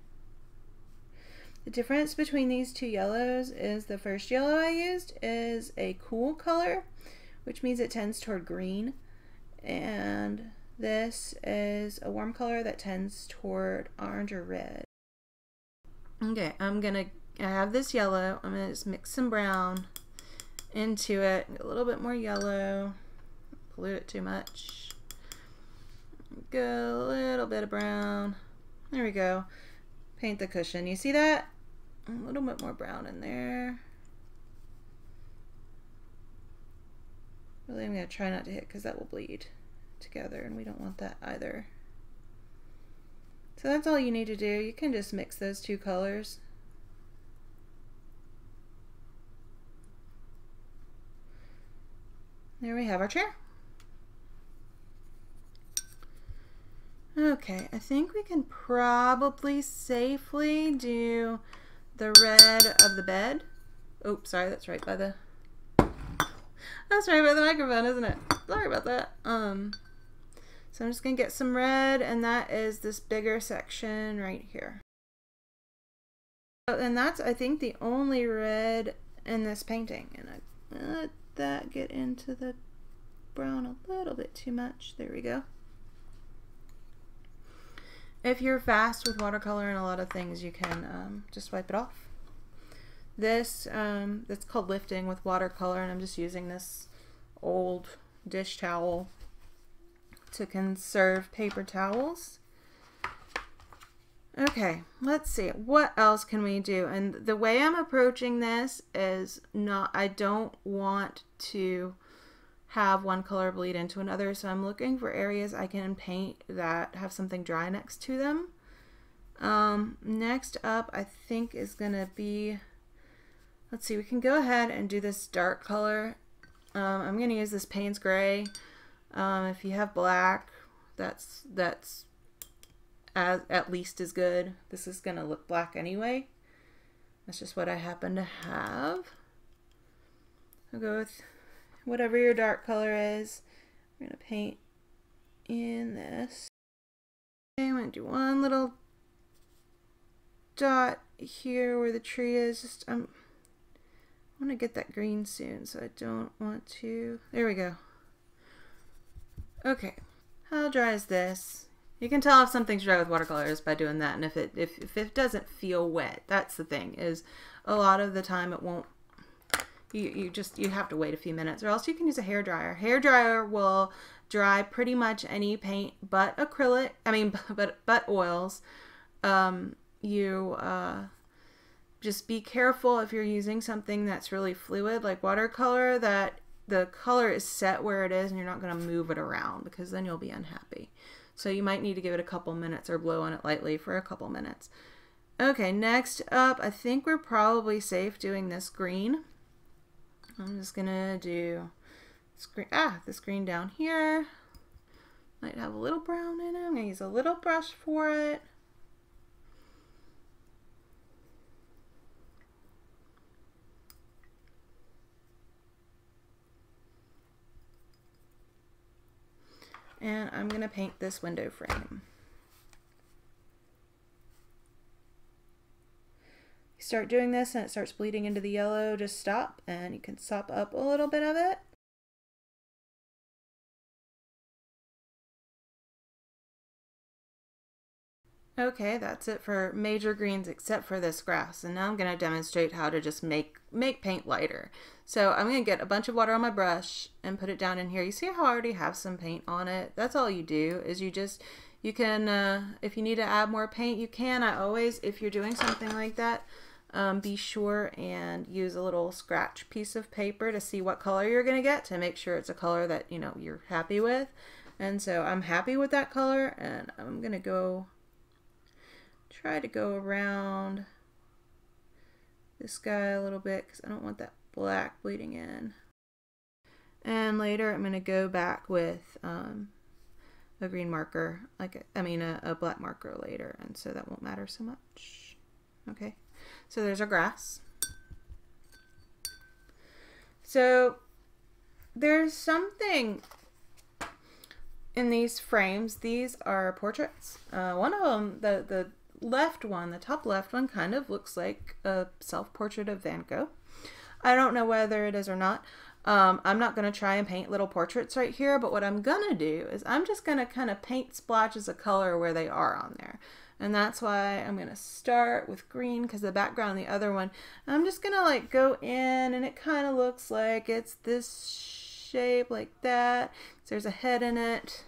The difference between these two yellows is the first yellow I used is a cool color, which means it tends toward green, and this is a warm color that tends toward orange or red. Okay, I have this yellow. I'm gonna just mix some brown into it, a little bit more yellow, pollute it too much. Go a little bit of brown. There we go. Paint the cushion. You see that? A little bit more brown in there. Really, I'm going to try not to hit because that will bleed together and we don't want that either. So that's all you need to do. You can just mix those two colors. There we have our chair. Okay, I think we can probably safely do the red of the bed. Oh, sorry, that's right by the microphone, isn't it? Sorry about that. So I'm just gonna get some red, and that is this bigger section right here. And that's, I think, the only red in this painting. And I let that get into the brown a little bit too much. There we go. If you're fast with watercolor and a lot of things, you can just wipe it off. This, it's called lifting with watercolor, and I'm just using this old dish towel to conserve paper towels. Okay, let's see. What else can we do? And the way I'm approaching this is not, I don't want to have one color bleed into another, so I'm looking for areas I can paint that have something dry next to them. Next up, I think is gonna be, let's see, we can go ahead and do this dark color. I'm gonna use this Payne's Gray. If you have black, that's at least as good. This is gonna look black anyway. That's just what I happen to have. I'll go with whatever your dark color is. We're gonna paint in this. Okay, I'm gonna do one little dot here where the tree is. Just I want to get that green soon, so I don't want to. There we go. Okay, how dry is this? You can tell if something's dry with watercolors by doing that, and if it doesn't feel wet, that's the thing. Is a lot of the time it won't. You have to wait a few minutes, or else you can use a hair dryer. Hair dryer will dry pretty much any paint but acrylic. I mean, but oils. Just be careful if you're using something that's really fluid, like watercolor, that the color is set where it is, and you're not going to move it around, because then you'll be unhappy. So you might need to give it a couple minutes or blow on it lightly for a couple minutes. Okay, next up, I think we're probably safe doing this green. I'm just gonna do this green down here. Might have a little brown in it. I'm gonna use a little brush for it. And I'm gonna paint this window frame. Start doing this and it starts bleeding into the yellow, just stop, and you can sop up a little bit of it. Okay, that's it for major greens except for this grass. And now I'm going to demonstrate how to just make paint lighter. So I'm going to get a bunch of water on my brush and put it down in here. You see how I already have some paint on it? That's all you do, is you can, if you need to add more paint, you can. I always, if you're doing something like that, be sure and use a little scratch piece of paper to see what color you're going to get, to make sure it's a color that, you know, you're happy with. And so I'm happy with that color, and I'm going to try to go around this guy a little bit, because I don't want that black bleeding in. And later I'm going to go back with a green marker, a black marker later, and so that won't matter so much. Okay, so there's our grass. So there's something in these frames. These are portraits. One of them, the left one, the top left one, kind of looks like a self-portrait of Van Gogh. I don't know whether it is or not. I'm not going to try and paint little portraits right here, but what I'm going to do is I'm just going to kind of paint splotches of color where they are on there. And that's why I'm going to start with green, because the background, the other one, I'm just going to like go in, and it kind of looks like it's this shape like that. There's a head in it.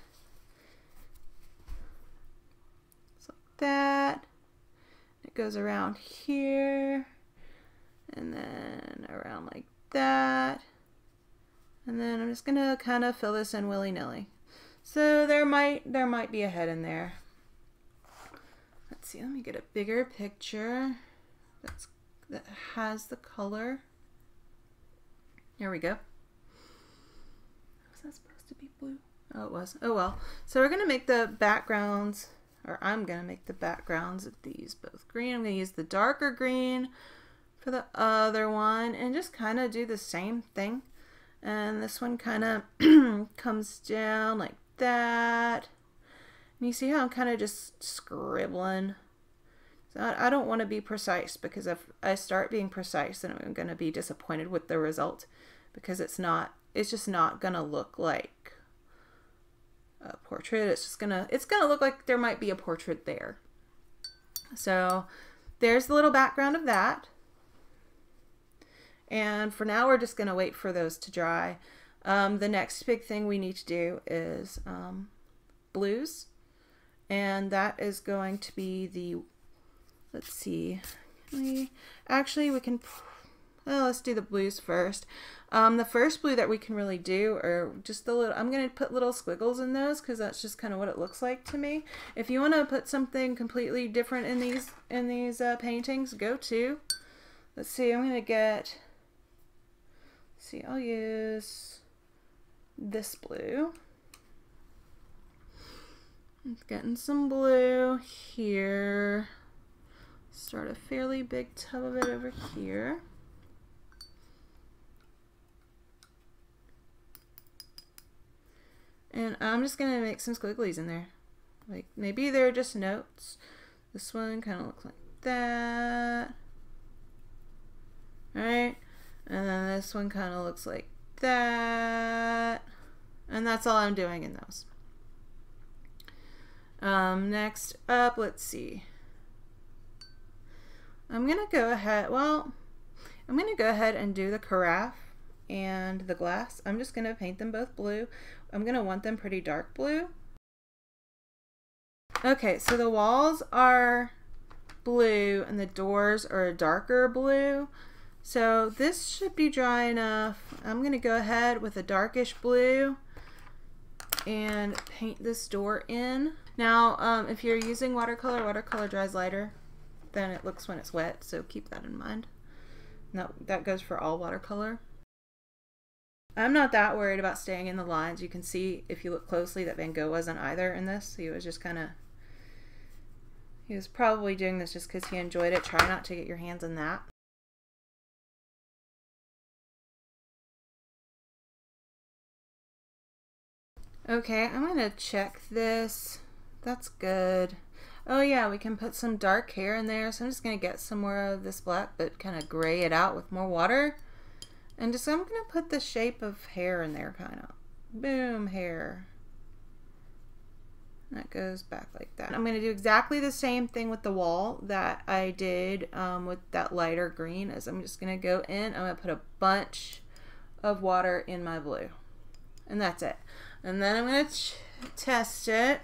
It's like that. It goes around here, and then around like that. And then I'm just gonna kind of fill this in willy-nilly. So there might be a head in there. Let's see, let me get a bigger picture that has the color. There we go. Was that supposed to be blue? Oh, it was. Oh well. So we're gonna make the backgrounds, or I'm gonna make the backgrounds of these both green. I'm gonna use the darker green for the other one, and just kind of do the same thing. And this one kind of comes down like that. And you see how I'm kind of just scribbling. So I don't want to be precise, because if I start being precise, then I'm going to be disappointed with the result, because it's just not going to look like a portrait. It's going to look like there might be a portrait there. So there's the little background of that. And for now, we're just going to wait for those to dry. The next big thing we need to do is blues. And that is going to be the, let's see, actually we can, well, let's do the blues first. The first blue that we can really do are just the little, I'm going to put little squiggles in those, because that's just kind of what it looks like to me. If you want to put something completely different in these paintings, go to, let's see, I'm going to get, let's see, I'll use this blue. Getting some blue here. Start a fairly big tub of it over here. And I'm just going to make some squigglies in there. Like, maybe they're just notes. This one kind of looks like that. Alright. And then this one kind of looks like that. And that's all I'm doing in those. Next up, let's see. I'm going to go ahead and do the carafe and the glass. I'm just going to paint them both blue. I'm going to want them pretty dark blue. Okay, so the walls are blue and the doors are a darker blue. So this should be dry enough. I'm going to go ahead with a darkish blue and paint this door in. Now, if you're using watercolor, watercolor dries lighter than it looks when it's wet, so keep that in mind. No, that goes for all watercolor. I'm not that worried about staying in the lines. You can see, if you look closely, that Van Gogh wasn't either in this. He was just kind of, he was probably doing this just because he enjoyed it. Try not to get your hands in that. Okay, I'm going to check this. That's good. Oh yeah, we can put some dark hair in there. So I'm just going to get some more of this black, but kind of gray it out with more water. And just, I'm going to put the shape of hair in there, kind of. Boom, hair. That goes back like that. I'm going to do exactly the same thing with the wall that I did with that lighter green. As I'm just going to go in, I'm going to put a bunch of water in my blue. And that's it. And then I'm going to test it.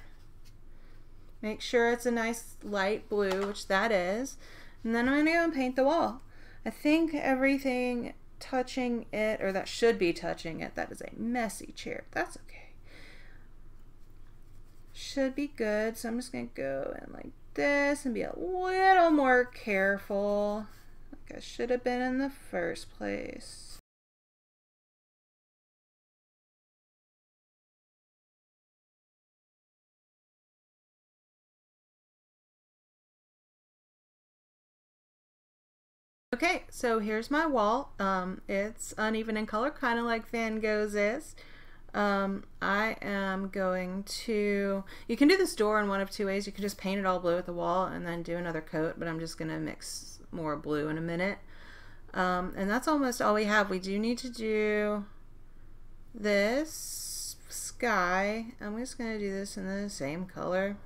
Make sure it's a nice light blue, which that is. And then I'm going to go and paint the wall. I think everything touching it, or that should be touching it, that is a messy chair. That's okay. Should be good. So I'm just going to go in like this and be a little more careful, like I should have been in the first place. Okay, so here's my wall. It's uneven in color, kind of like Van Gogh's is. I am going to, you can do this door in one of two ways. You can just paint it all blue at the wall and then do another coat, but I'm just going to mix more blue in a minute. And that's almost all we have. We do need to do this sky. I'm just going to do this in the same color.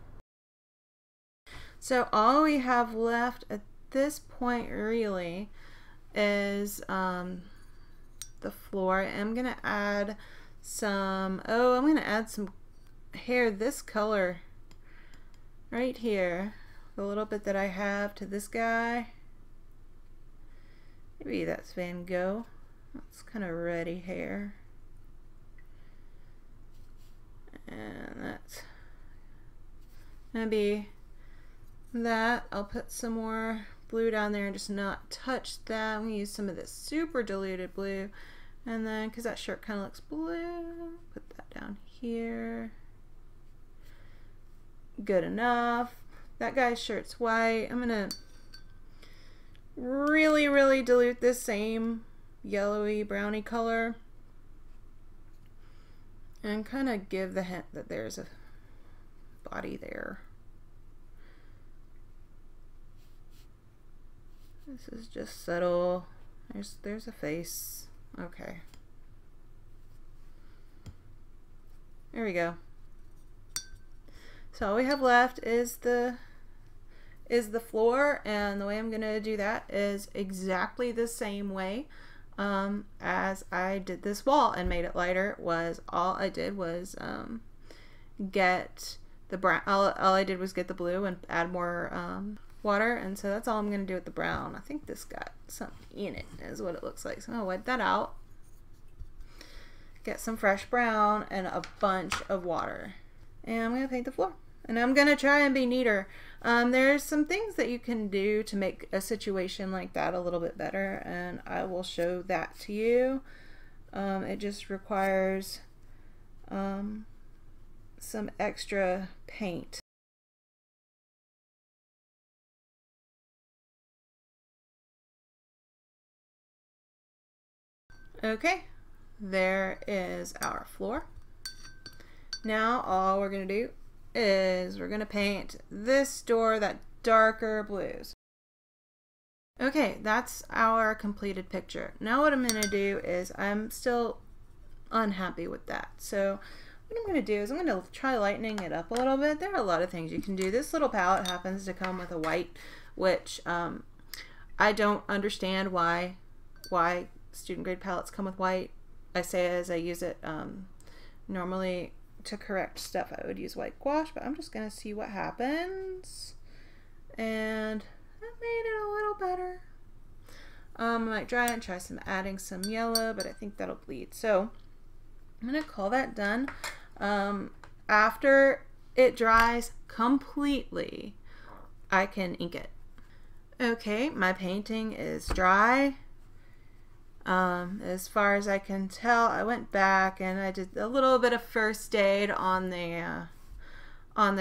So all we have left at this point really is the floor. I'm gonna add some, I'm gonna add some hair this color right here, the little bit that I have to this guy. Maybe that's Van Gogh. That's kind of reddy hair, and that's gonna be that. I'll put some more blue down there and just not touch that. I'm going to use some of this super diluted blue, and then because that shirt kind of looks blue, put that down here. Good enough. That guy's shirt's white. I'm going to really dilute this same yellowy browny color and kind of give the hint that there's a body there. This is just subtle. There's a face. Okay. There we go. So all we have left is the floor, and the way I'm gonna do that is exactly the same way as I did this wall and made it lighter. All I did was get the brown. All I did was get the blue and add more water, and so that's all I'm gonna do with the brown. I think this got something in it, is what it looks like. So I'm gonna wipe that out. Get some fresh brown and a bunch of water, and I'm gonna paint the floor. And I'm gonna try and be neater. There's some things that you can do to make a situation like that a little bit better, and I will show that to you. It just requires some extra paint. Okay, there is our floor. Now all we're gonna do is we're gonna paint this door that darker blues. Okay, that's our completed picture. Now what I'm gonna do is, I'm still unhappy with that. So what I'm gonna do is I'm gonna try lightening it up a little bit. There are a lot of things you can do. This little palette happens to come with a white, which I don't understand why student grade palettes come with white. I say as I use it. Normally to correct stuff I would use white gouache, but I'm just gonna see what happens, and that made it a little better. I might try and try adding some yellow, but I think that'll bleed, so I'm gonna call that done. After it dries completely, I can ink it. Okay, my painting is dry. As far as I can tell, I went back and I did a little bit of first aid on the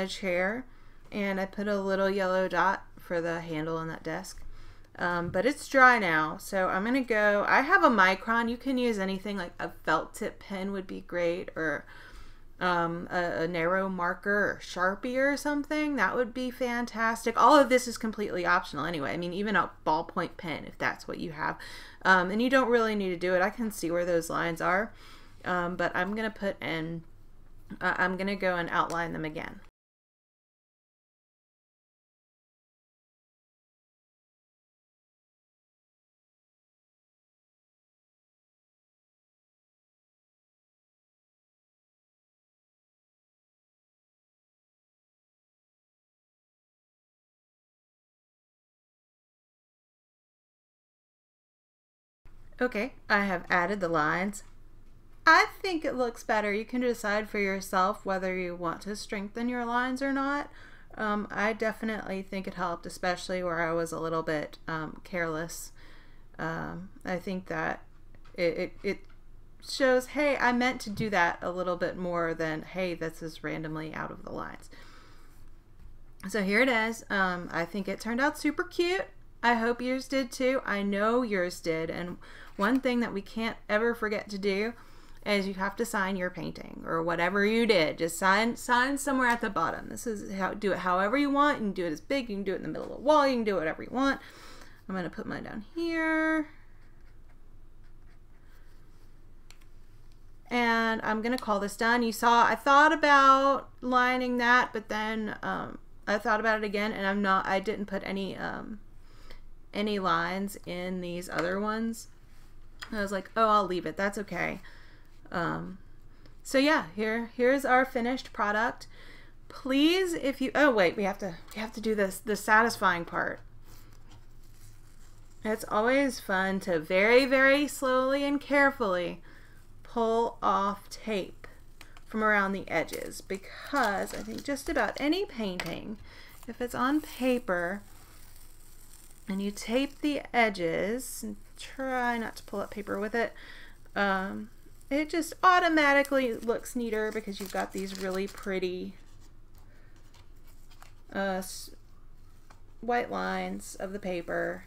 chair, and I put a little yellow dot for the handle on that desk. But it's dry now, so I'm gonna go. I have a micron. You can use anything, like a felt tip pen would be great, or a narrow marker or Sharpie or something. That would be fantastic. All of this is completely optional anyway. I mean, even a ballpoint pen if that's what you have. And you don't really need to do it. I can see where those lines are, but I'm gonna put in, I'm gonna go and outline them again. Okay, I have added the lines. I think it looks better. You can decide for yourself whether you want to strengthen your lines or not. I definitely think it helped, especially where I was a little bit careless. I think that it shows, hey, I meant to do that a little bit more than, hey, this is randomly out of the lines. So here it is. I think it turned out super cute. I hope yours did too. I know yours did. And one thing that we can't ever forget to do is you have to sign your painting or whatever you did. Just sign somewhere at the bottom. This is how, do it however you want. You can do it as big. You can do it in the middle of the wall. You can do whatever you want. I'm going to put mine down here. And I'm going to call this done. You saw I thought about lining that, but then I thought about it again, and I didn't put any lines in these other ones. I was like, oh, I'll leave it. That's okay. So yeah, here's our finished product. Please, if you, oh wait, we have to do this, the satisfying part. It's always fun to very, very slowly and carefully pull off tape from around the edges, because I think just about any painting, if it's on paper and you tape the edges, and try not to pull up paper with it, it just automatically looks neater because you've got these really pretty white lines of the paper.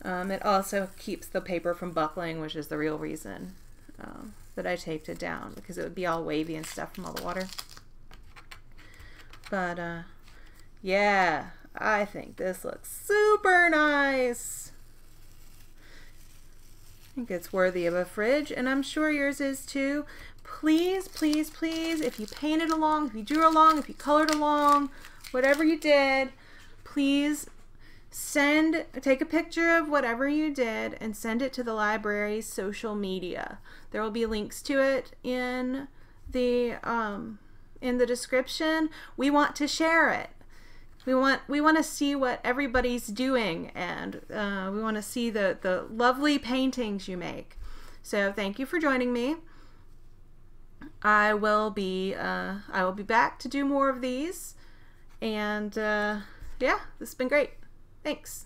It also keeps the paper from buckling, which is the real reason that I taped it down, because it would be all wavy and stuff from all the water. But yeah, I think this looks super nice. I think it's worthy of a fridge, and I'm sure yours is too. Please, please, please, if you painted along, if you drew along, if you colored along, whatever you did, please take a picture of whatever you did and send it to the library's social media. There will be links to it in the description. We want to share it. We want to see what everybody's doing, and we want to see the lovely paintings you make. So thank you for joining me. I will be back to do more of these, and yeah, this has been great. Thanks.